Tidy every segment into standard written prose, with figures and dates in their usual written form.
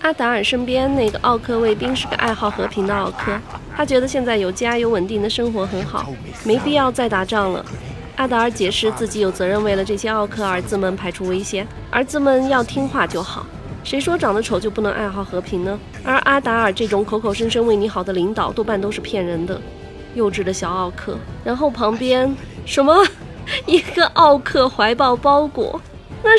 阿达尔身边那个奥克卫兵是个爱好和平的奥克，他觉得现在有家有稳定的生活很好，没必要再打仗了。阿达尔解释自己有责任为了这些奥克儿子们排除危险，儿子们要听话就好。谁说长得丑就不能爱好和平呢？而阿达尔这种口口声声为你好的领导多半都是骗人的。幼稚的小奥克。然后旁边什么？一个奥克怀抱包裹。那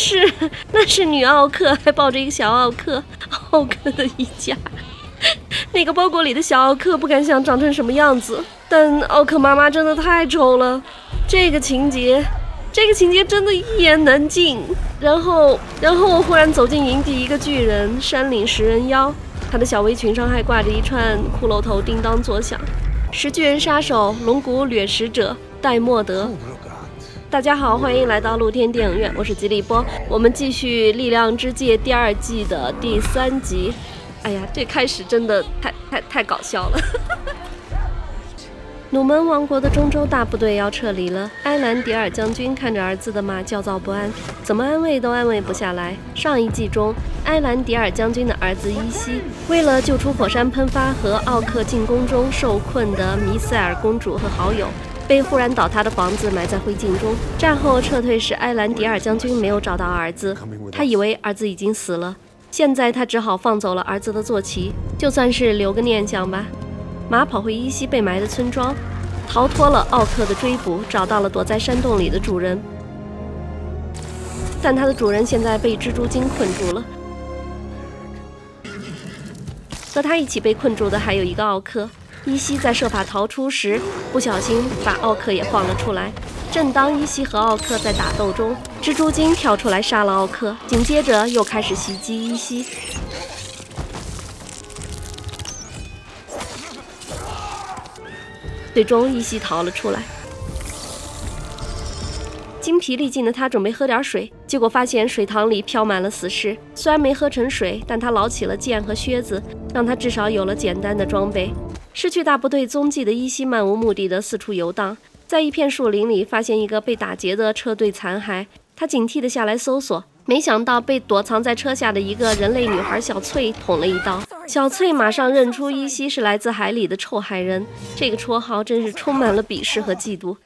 是女奥克，还抱着一个小奥克，奥克的一家。那个包裹里的小奥克不敢想长成什么样子，但奥克妈妈真的太丑了。这个情节真的一言难尽。然后我忽然走进营地，一个巨人，山岭食人妖，他的小围裙上还挂着一串骷髅头，叮当作响。食巨人杀手，龙骨掠食者，戴莫德。大家好，欢迎来到露天电影院，我是吉利波。我们继续《力量之戒》第2季的第3集。哎呀，这开始真的太搞笑了。努门王国的中州大部队要撤离了，埃兰迪尔将军看着儿子的马焦躁不安，怎么安慰都安慰不下来。上一季中，埃兰迪尔将军的儿子伊西为了救出火山喷发和奥克进攻中受困的米塞尔公主和好友，被忽然倒塌的房子埋在灰烬中。战后撤退时，埃兰迪尔将军没有找到儿子，他以为儿子已经死了，现在他只好放走了儿子的坐骑，就算是留个念想吧。马跑回伊西被埋的村庄，逃脱了奥克的追捕，找到了躲在山洞里的主人，但他的主人现在被蜘蛛精困住了。和他一起被困住的还有一个奥克。伊西在设法逃出时，不小心把奥克也放了出来。正当伊西和奥克在打斗中，蜘蛛精跳出来杀了奥克，紧接着又开始袭击伊西。最终伊西逃了出来，精疲力尽的他准备喝点水，结果发现水塘里飘满了死尸。虽然没喝成水，但他捞起了剑和靴子，让他至少有了简单的装备。失去大部队踪迹的伊西漫无目的的四处游荡，在一片树林里发现一个被打劫的车队残骸，他警惕地下来搜索，没想到被躲藏在车下的一个人类女孩小翠捅了一刀。小翠马上认出伊西是来自海里的臭海人，这个绰号真是充满了鄙视和嫉妒。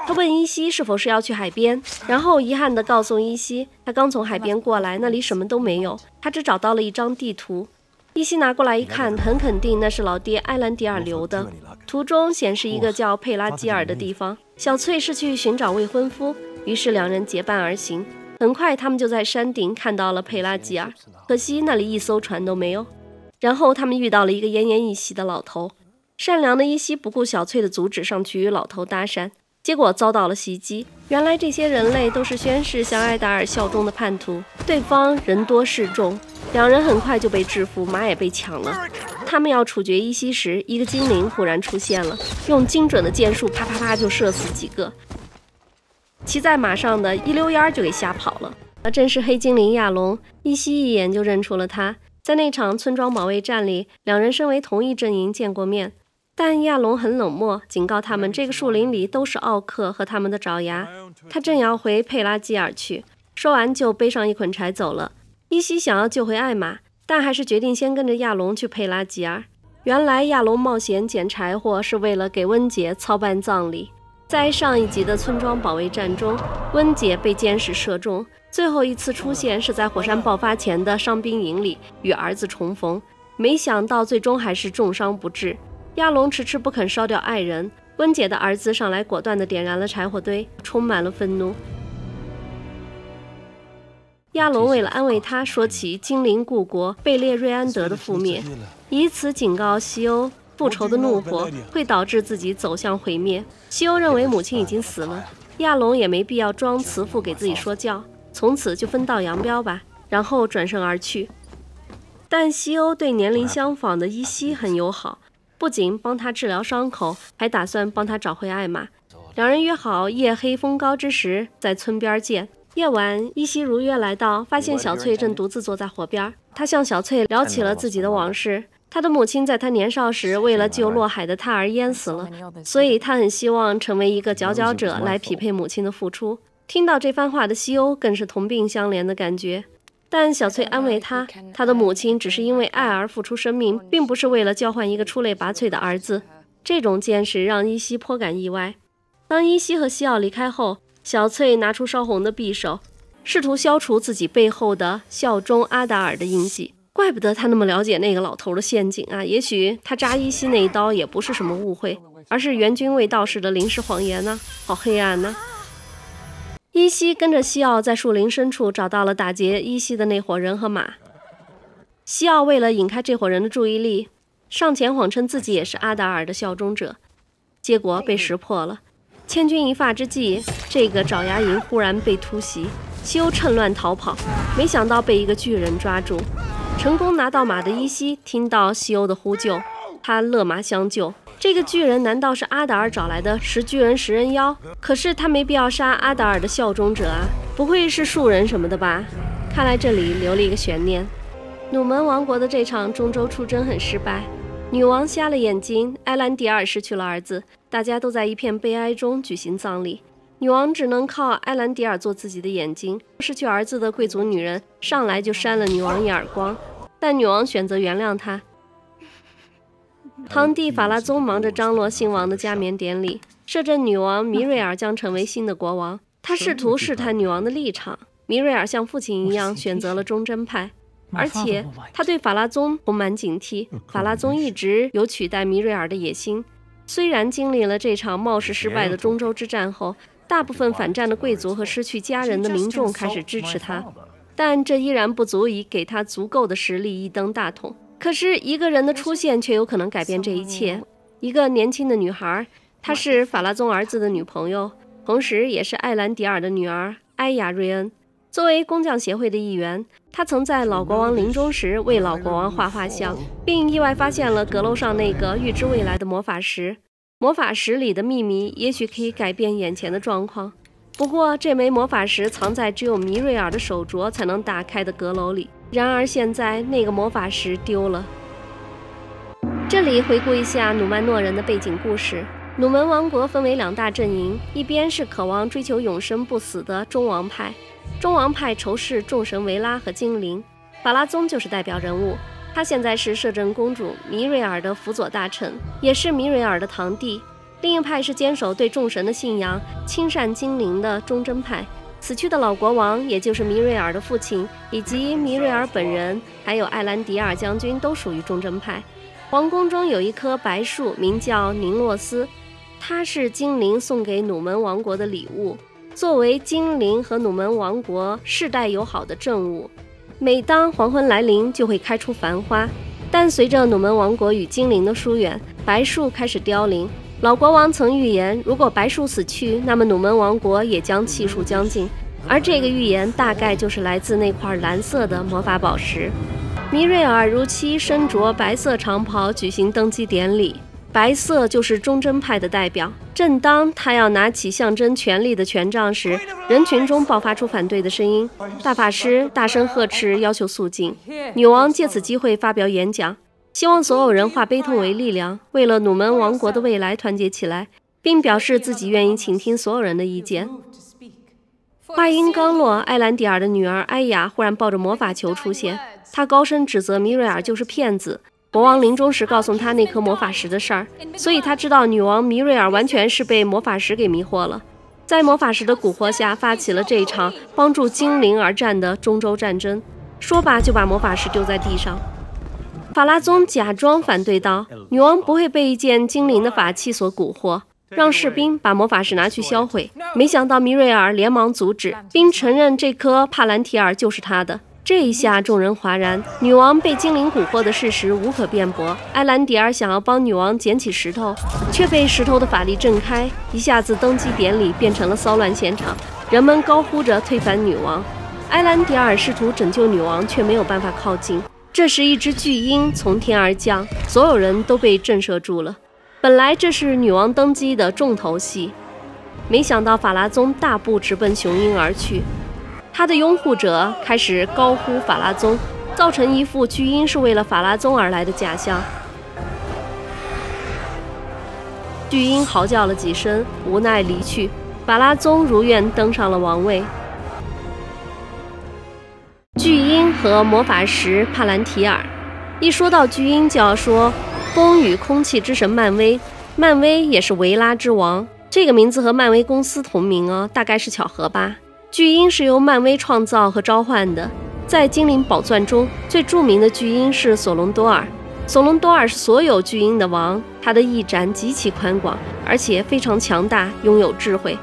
他问伊西是否是要去海边，然后遗憾地告诉伊西，他刚从海边过来，那里什么都没有，他只找到了一张地图。伊西拿过来一看，很肯定那是老爹埃兰迪尔留的，图中显示一个叫佩拉基尔的地方。小翠是去寻找未婚夫，于是两人结伴而行。很快他们就在山顶看到了佩拉基尔，可惜那里一艘船都没有。然后他们遇到了一个奄奄一息的老头，善良的伊西不顾小翠的阻止，上去与老头搭讪，结果遭到了袭击。原来这些人类都是宣誓向埃达尔效忠的叛徒，对方人多势众，两人很快就被制服，马也被抢了。他们要处决伊西时，一个精灵忽然出现了，用精准的箭术啪啪啪就射死几个。骑在马上的一溜烟就给吓跑了，正是黑精灵亚龙。伊西一眼就认出了他，在那场村庄保卫战里，两人身为同一阵营见过面，但亚龙很冷漠，警告他们这个树林里都是奥克和他们的爪牙。他正要回佩拉基尔去，说完就背上一捆柴走了。伊西想要救回艾玛，但还是决定先跟着亚龙去佩拉基尔。原来亚龙冒险捡柴火是为了给温姐操办葬礼。在上一集的村庄保卫战中，温姐被箭矢射中，最后一次出现是在火山爆发前的伤兵营里与儿子重逢，没想到最终还是重伤不治。亚龙迟迟不肯烧掉爱人，温姐的儿子上来果断地点燃了柴火堆，充满了愤怒。亚龙为了安慰他，说起精灵故国贝列瑞安德的覆灭，以此警告西欧，复仇的怒火会导致自己走向毁灭。西欧认为母亲已经死了，亚龙也没必要装慈父给自己说教，从此就分道扬镳吧，然后转身而去。但西欧对年龄相仿的伊西很友好，不仅帮他治疗伤口，还打算帮他找回艾玛。两人约好夜黑风高之时在村边见。夜晚，伊西如约来到，发现小翠正独自坐在火边。他向小翠聊起了自己的往事。他的母亲在他年少时为了救落海的他而淹死了，所以他很希望成为一个佼佼者来匹配母亲的付出。听到这番话的西欧更是同病相怜的感觉。但小翠安慰他，他的母亲只是因为爱而付出生命，并不是为了交换一个出类拔萃的儿子。这种见识让依稀颇感意外。当依稀和西奥离开后，小翠拿出烧红的匕首，试图消除自己背后的效忠阿达尔的印记。怪不得他那么了解那个老头的陷阱啊！也许他扎依稀那一刀也不是什么误会，而是援军卫道士的临时谎言呢，好黑暗呢。依稀跟着西奥在树林深处找到了打劫依稀的那伙人和马。西奥为了引开这伙人的注意力，上前谎称自己也是阿达尔的效忠者，结果被识破了。千钧一发之际，这个爪牙营忽然被突袭，西欧趁乱逃跑，没想到被一个巨人抓住。成功拿到马的依稀听到西欧的呼救，他勒马相救。这个巨人难道是阿达尔找来的食巨人食人妖？可是他没必要杀阿达尔的效忠者啊，不会是树人什么的吧？看来这里留了一个悬念。努门王国的这场中州出征很失败，女王瞎了眼睛，埃兰迪尔失去了儿子，大家都在一片悲哀中举行葬礼。女王只能靠埃兰迪尔做自己的眼睛。失去儿子的贵族女人上来就扇了女王一耳光，但女王选择原谅她。堂弟法拉宗忙着张罗新王的加冕典礼，摄政女王米瑞尔将成为新的国王。他试图试探女王的立场，米瑞尔像父亲一样选择了忠贞派，而且他对法拉宗充满警惕。法拉宗一直有取代米瑞尔的野心。虽然经历了这场貌似失败的中州之战后，大部分反战的贵族和失去家人的民众开始支持他，但这依然不足以给他足够的实力一登大统。可是一个人的出现却有可能改变这一切。一个年轻的女孩，她是法拉宗儿子的女朋友，同时也是艾兰迪尔的女儿埃雅瑞恩。作为工匠协会的一员，她曾在老国王临终时为老国王画画像，并意外发现了阁楼上那个预知未来的魔法石。魔法石里的秘密也许可以改变眼前的状况，不过这枚魔法石藏在只有米瑞尔的手镯才能打开的阁楼里。然而现在那个魔法石丢了。这里回顾一下努曼诺人的背景故事。努门王国分为两大阵营，一边是渴望追求永生不死的中王派，中王派仇视众神维拉和精灵，法拉宗就是代表人物。他现在是摄政公主米瑞尔的辅佐大臣，也是米瑞尔的堂弟。另一派是坚守对众神的信仰、亲善精灵的忠贞派。死去的老国王，也就是米瑞尔的父亲，以及米瑞尔本人，还有艾兰迪尔将军都属于忠贞派。皇宫中有一棵白树，名叫宁洛斯，它是精灵送给努门王国的礼物，作为精灵和努门王国世代友好的证物。每当黄昏来临，就会开出繁花。但随着努门王国与精灵的疏远，白树开始凋零。老国王曾预言，如果白树死去，那么努门王国也将气数将尽。而这个预言大概就是来自那块蓝色的魔法宝石。米瑞尔如期身着白色长袍举行登基典礼，白色就是忠贞派的代表。正当他要拿起象征权力的权杖时，人群中爆发出反对的声音。大法师大声呵斥，要求肃静。女王借此机会发表演讲，希望所有人化悲痛为力量，为了努门王国的未来团结起来，并表示自己愿意倾听所有人的意见。话音刚落，艾兰迪尔的女儿埃雅忽然抱着魔法球出现，她高声指责米瑞尔就是骗子。国王临终时告诉他那颗魔法石的事儿，所以他知道女王米瑞尔完全是被魔法石给迷惑了，在魔法石的蛊惑下发起了这一场帮助精灵而战的中州战争。说罢就把魔法石丢在地上。法拉宗假装反对道，女王不会被一件精灵的法器所蛊惑，让士兵把魔法石拿去销毁。没想到米瑞尔连忙阻止，并承认这颗帕兰提尔就是他的。这一下众人哗然，女王被精灵蛊惑的事实无可辩驳。埃兰迪尔想要帮女王捡起石头，却被石头的法力震开，一下子登基典礼变成了骚乱现场，人们高呼着推翻女王。埃兰迪尔试图拯救女王，却没有办法靠近。这时一只巨鹰从天而降，所有人都被震慑住了。本来这是女王登基的重头戏，没想到法拉宗大步直奔雄鹰而去。他的拥护者开始高呼法拉宗，造成一副巨鹰是为了法拉宗而来的假象。巨鹰嚎叫了几声，无奈离去。法拉宗如愿登上了王位。巨婴和魔法石帕兰提尔。一说到巨婴，就要说风与空气之神漫威，漫威也是维拉之王，这个名字和漫威公司同名哦，大概是巧合吧。巨婴是由漫威创造和召唤的，在精灵宝钻中最著名的巨婴是索隆多尔。索隆多尔是所有巨婴的王，他的翼展极其宽广，而且非常强大，拥有智慧。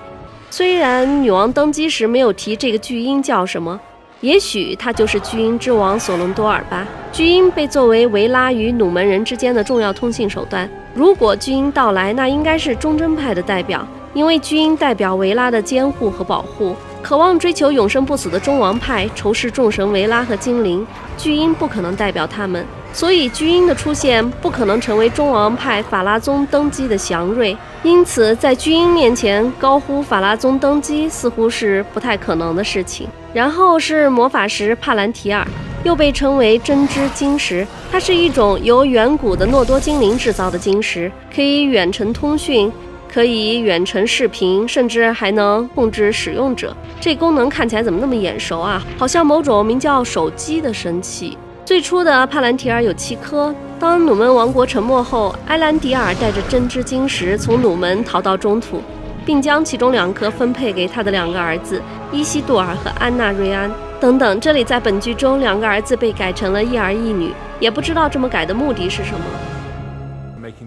虽然女王登基时没有提这个巨婴叫什么，也许他就是巨婴之王索隆多尔吧。巨婴被作为维拉与努门人之间的重要通信手段，如果巨婴到来，那应该是忠贞派的代表，因为巨婴代表维拉的监护和保护。渴望追求永生不死的忠王派仇视众神维拉和精灵，巨婴不可能代表他们，所以巨婴的出现不可能成为忠王派法拉宗登基的祥瑞。因此在巨婴面前高呼法拉宗登基似乎是不太可能的事情。然后是魔法石帕兰提尔，又被称为真知晶石，它是一种由远古的诺多精灵制造的晶石，可以远程通讯，可以远程视频，甚至还能控制使用者。这功能看起来怎么那么眼熟啊？好像某种名叫手机的神器。最初的帕兰提尔有7颗，当努门王国沉没后，埃兰迪尔带着真知晶石从努门逃到中土，并将其中2颗分配给他的2个儿子伊西杜尔和安娜瑞安等等。这里在本剧中2个儿子被改成了一儿一女，也不知道这么改的目的是什么。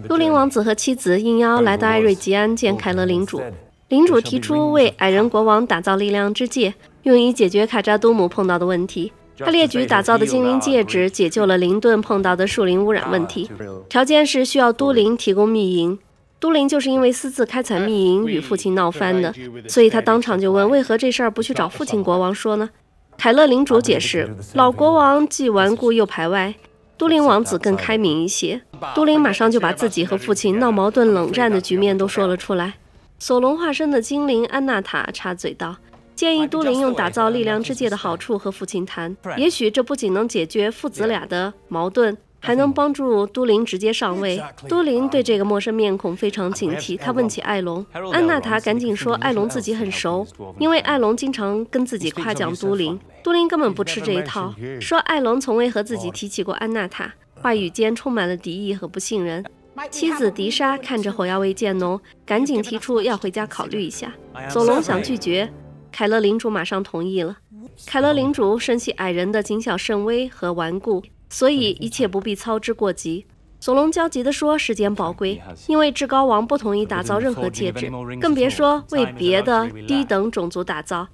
都灵王子和妻子应邀来到艾瑞吉安见凯勒领主，领主提出为矮人国王打造力量之戒，用以解决卡扎都姆碰到的问题。他列举打造的精灵戒指解救了林顿碰到的树林污染问题，条件是需要都灵提供密银。都灵就是因为私自开采密银与父亲闹翻的，所以他当场就问为何这事儿不去找父亲国王说呢？凯勒领主解释，老国王既顽固又排外，都灵王子更开明一些。都灵马上就把自己和父亲闹矛盾冷战的局面都说了出来。索隆化身的精灵安娜塔插嘴道，建议都灵用打造力量之戒的好处和父亲谈，也许这不仅能解决父子俩的矛盾，还能帮助都灵直接上位。都灵对这个陌生面孔非常警惕，他问起艾隆，安娜塔赶紧说艾隆自己很熟，因为艾隆经常跟自己夸奖都灵。都灵根本不吃这一套，说艾隆从未和自己提起过安娜塔，话语间充满了敌意和不信任。妻子迪莎看着火药味渐浓，赶紧提出要回家考虑一下。索隆想拒绝，凯勒领主马上同意了。凯勒领主深悉矮人的谨小慎微和顽固，所以一切不必操之过急。索隆焦急地说，时间宝贵，因为至高王不同意打造任何戒指，更别说为别的低等种族打造。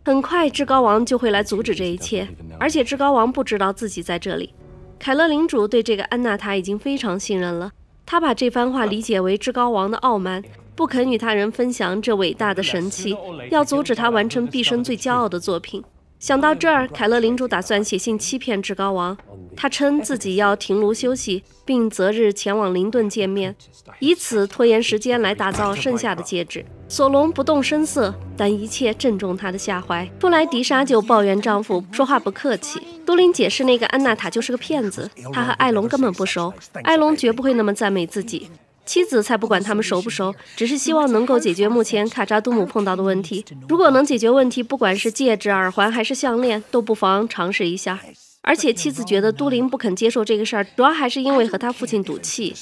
很快至高王就会来阻止这一切，而且至高王不知道自己在这里。凯勒领主对这个安娜塔已经非常信任了，他把这番话理解为至高王的傲慢，不肯与他人分享这伟大的神器，要阻止他完成毕生最骄傲的作品。想到这儿，凯勒领主打算写信欺骗至高王，他称自己要停炉休息，并择日前往林顿见面，以此拖延时间来打造剩下的戒指。索隆不动声色，但一切正中他的下怀。出来迪莎就抱怨丈夫说话不客气。都灵解释那个安娜塔就是个骗子，她和艾隆根本不熟，艾隆绝不会那么赞美自己。妻子才不管他们熟不熟，只是希望能够解决目前卡扎都姆碰到的问题。如果能解决问题，不管是戒指、耳环还是项链，都不妨尝试一下。而且妻子觉得都灵不肯接受这个事儿，主要还是因为和他父亲赌气。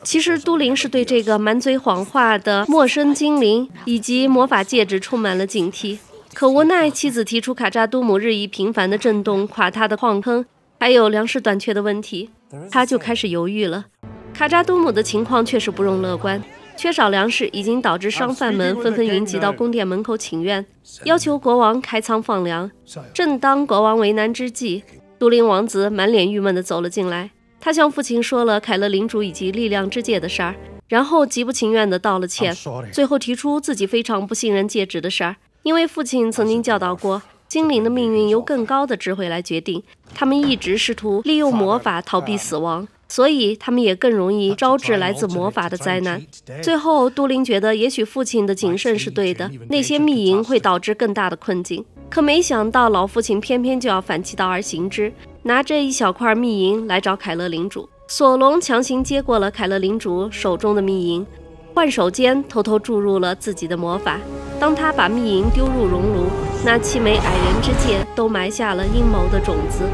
其实都灵是对这个满嘴谎话的陌生精灵以及魔法戒指充满了警惕。可无奈妻子提出卡扎都姆日益频繁的震动、垮塌的矿坑，还有粮食短缺的问题，他就开始犹豫了。卡扎都姆的情况确实不容乐观，缺少粮食已经导致商贩们纷纷云集到宫殿门口请愿，要求国王开仓放粮。正当国王为难之际，都灵王子满脸郁闷地走了进来。他向父亲说了凯勒领主以及力量之戒的事儿，然后极不情愿地道了歉，最后提出自己非常不信任戒指的事儿，因为父亲曾经教导过，精灵的命运由更高的智慧来决定，他们一直试图利用魔法逃避死亡，所以他们也更容易招致来自魔法的灾难。最后都灵觉得也许父亲的谨慎是对的，那些密营会导致更大的困境。可没想到老父亲偏偏就要反其道而行之，拿着一小块密银来找凯勒领主。索隆强行接过了凯勒领主手中的密银，换手间偷偷注入了自己的魔法。当他把密银丢入熔炉，那7枚矮人之戒都埋下了阴谋的种子。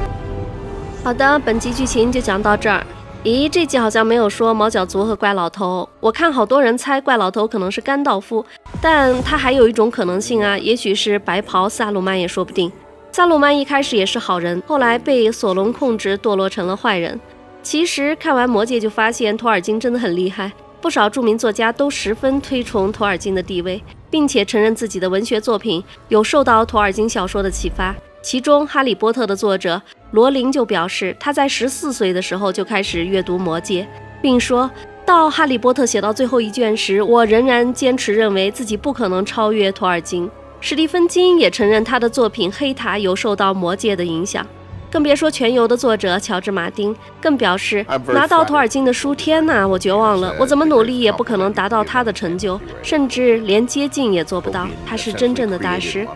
好的，本集剧情就讲到这儿。咦，这集好像没有说毛脚族和怪老头。我看好多人猜怪老头可能是甘道夫，但他还有一种可能性啊，也许是白袍萨鲁曼也说不定。萨鲁曼一开始也是好人，后来被索隆控制，堕落成了坏人。其实看完魔戒就发现托尔金真的很厉害，不少著名作家都十分推崇托尔金的地位，并且承认自己的文学作品有受到托尔金小说的启发。其中《哈利波特》的作者罗琳就表示，他在14岁的时候就开始阅读魔戒，并说到《哈利波特》写到最后一卷时，我仍然坚持认为自己不可能超越托尔金。史蒂芬金也承认他的作品《黑塔》有受到魔戒的影响，更别说《全游》的作者乔治·马丁更表示，拿到托尔金的书，天哪，我绝望了，我怎么努力也不可能达到他的成就，甚至连接近也做不到，他是真正的大师。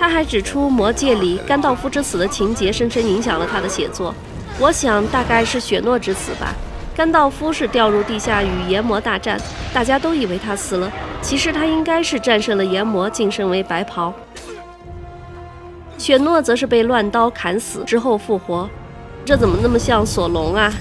他还指出，魔戒里甘道夫之死的情节深深影响了他的写作，我想大概是雪诺之死吧。甘道夫是掉入地下与炎魔大战，大家都以为他死了，其实他应该是战胜了炎魔，晋升为白袍。雪诺则是被乱刀砍死之后复活，这怎么那么像索隆啊？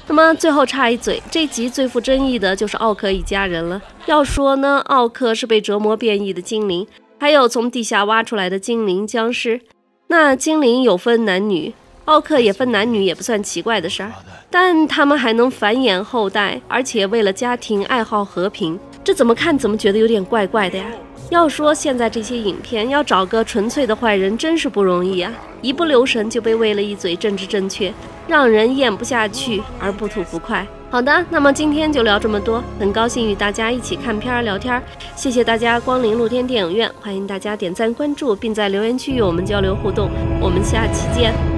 那么最后插一嘴，这集最富争议的就是奥克一家人了。要说呢，奥克是被折磨变异的精灵，还有从地下挖出来的精灵僵尸。那精灵有分男女，奥克也分男女，也不算奇怪的事儿。但他们还能繁衍后代，而且为了家庭爱好和平，这怎么看怎么觉得有点怪怪的呀。要说现在这些影片要找个纯粹的坏人真是不容易啊，一不留神就被喂了一嘴政治正确，让人咽不下去而不吐不快。好的，那么今天就聊这么多，很高兴与大家一起看片聊天，谢谢大家光临露天电影院，欢迎大家点赞关注，并在留言区与我们交流互动，我们下期见。